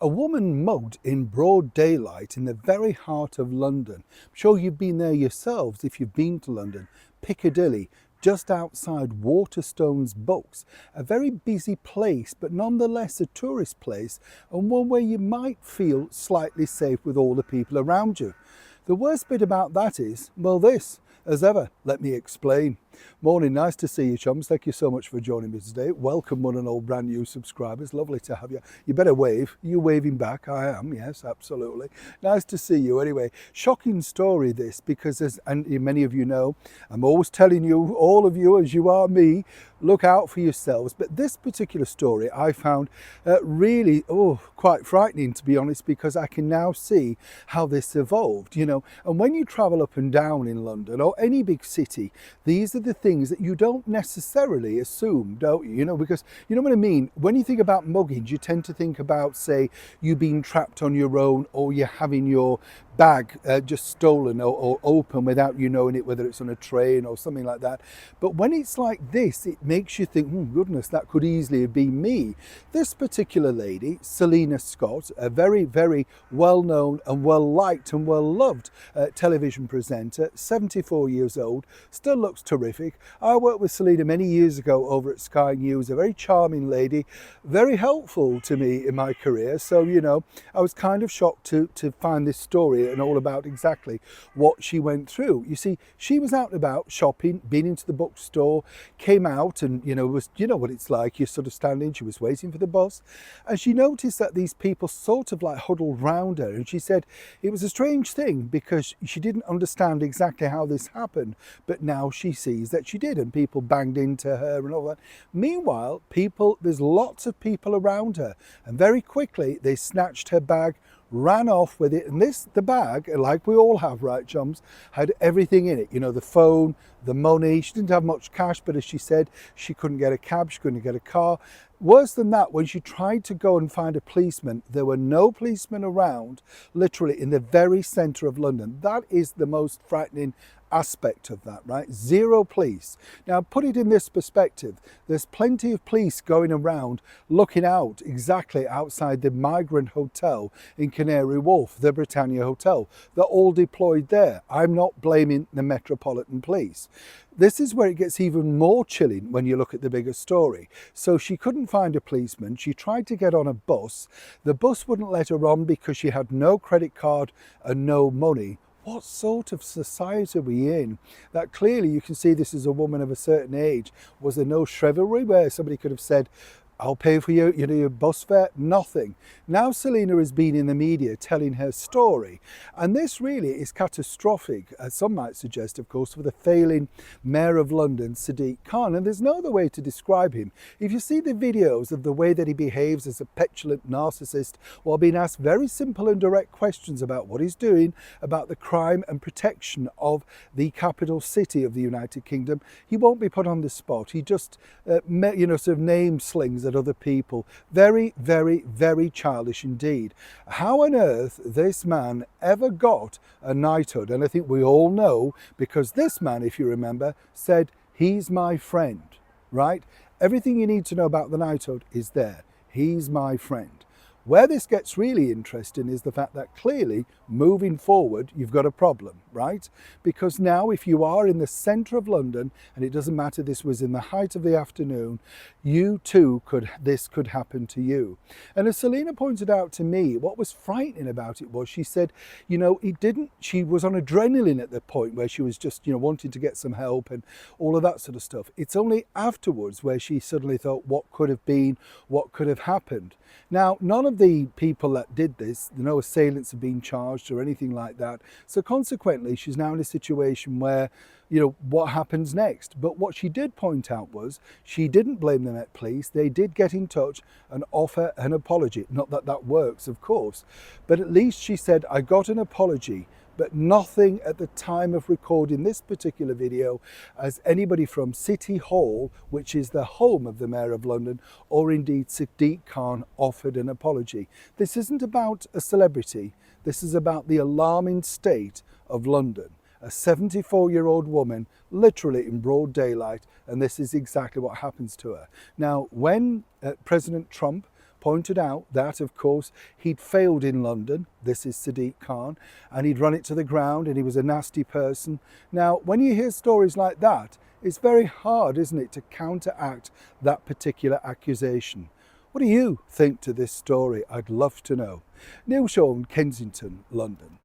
A woman mugged in broad daylight in the very heart of London. I'm sure you've been there yourselves if you've been to London. Piccadilly, just outside Waterstones Bucks. A very busy place, but nonetheless a tourist place, and one where you might feel slightly safe with all the people around you. The worst bit about that is, well, this. As ever, let me explain. Morning, nice to see you, chums. Thank you so much for joining me today. Welcome, one and all brand new subscribers. Lovely to have you. You better wave. Are you waving back? I am, yes, absolutely. Nice to see you. Anyway, shocking story this, because and many of you know, I'm always telling you, all of you, as you are me, look out for yourselves. But this particular story I found really, quite frightening, to be honest, because I can now see how this evolved, you know. And when you travel up and down in London or any big city, these are the things that you don't necessarily assume, don't you? You know, because you know what I mean? When you think about muggings, you tend to think about, say, you being trapped on your own, or you're having your bag just stolen or open without you knowing it, whether it's on a train or something like that. But when it's like this, it makes you think, goodness, that could easily have been me. This particular lady, Selina Scott, a very, very well-known and well-liked and well-loved television presenter, 74 years old, still looks terrific. I worked with Selina many years ago over at Sky News, a very charming lady, very helpful to me in my career. So, you know, I was kind of shocked to find this story and all about exactly what she went through. You see, she was out and about shopping, been into the bookstore, came out and, you know what it's like. You're sort of standing, she was waiting for the bus, and she noticed that these people sort of like huddled round her. And she said it was a strange thing because she didn't understand exactly how this happened, but now she sees that she did, and people banged into her and all that. Meanwhile, there's lots of people around her, and very quickly they snatched her bag, ran off with it. And the bag, like we all have, right, chums, had everything in it. You know, the phone, the money. She didn't have much cash, but as she said, she couldn't get a cab, she couldn't get a car. Worse than that, when she tried to go and find a policeman, there were no policemen around, literally in the very centre of London. That is the most frightening aspect of that, right? Zero police. Now, put it in this perspective. There's plenty of police going around looking out exactly outside the Migrant Hotel in Canary Wharf, the Britannia Hotel. They're all deployed there. I'm not blaming the Metropolitan Police. This is where it gets even more chilling when you look at the bigger story. So she couldn't find a policeman. She tried to get on a bus. The bus wouldn't let her on because she had no credit card and no money. What sort of society are we in? That clearly you can see this is a woman of a certain age. Was there no chivalry where somebody could have said, I'll pay for your bus fare? Nothing. Now Selina has been in the media telling her story, and this really is catastrophic, as some might suggest, of course, for the failing Mayor of London, Sadiq Khan. And there's no other way to describe him. If you see the videos of the way that he behaves as a petulant narcissist while being asked very simple and direct questions about what he's doing, about the crime and protection of the capital city of the United Kingdom, he won't be put on the spot. He just, sort of name slings at other people. Very, very, very childish indeed. How on earth this man ever got a knighthood? And I think we all know, because this man, if you remember, said, he's my friend, right? Everything you need to know about the knighthood is there. He's my friend. Where this gets really interesting is the fact that clearly, moving forward, you've got a problem, right? Because now if you are in the centre of London, and it doesn't matter, this was in the height of the afternoon, you too this could happen to you. And as Selina pointed out to me, what was frightening about it was, she said, she was on adrenaline at the point where she was just, wanting to get some help and all of that sort of stuff. It's only afterwards where she suddenly thought, what could have been, what could have happened. Now, none of the people that did this, no assailants have been charged or anything like that. So consequently, she's now in a situation where, what happens next? But what she did point out was she didn't blame the Met Police. They did get in touch and offer an apology. Not that that works, of course, but at least she said, I got an apology. But nothing at the time of recording this particular video as anybody from City Hall, which is the home of the Mayor of London, or indeed Sadiq Khan, offered an apology. This isn't about a celebrity. This is about the alarming state of London. A 74-year-old woman, literally in broad daylight, and this is exactly what happens to her. Now, when President Trump pointed out that, of course, he'd failed in London. This is Sadiq Khan, and he'd run it to the ground, and he was a nasty person. Now, when you hear stories like that, it's very hard, isn't it, to counteract that particular accusation. What do you think to this story? I'd love to know. Neil Shaw, Kensington, London.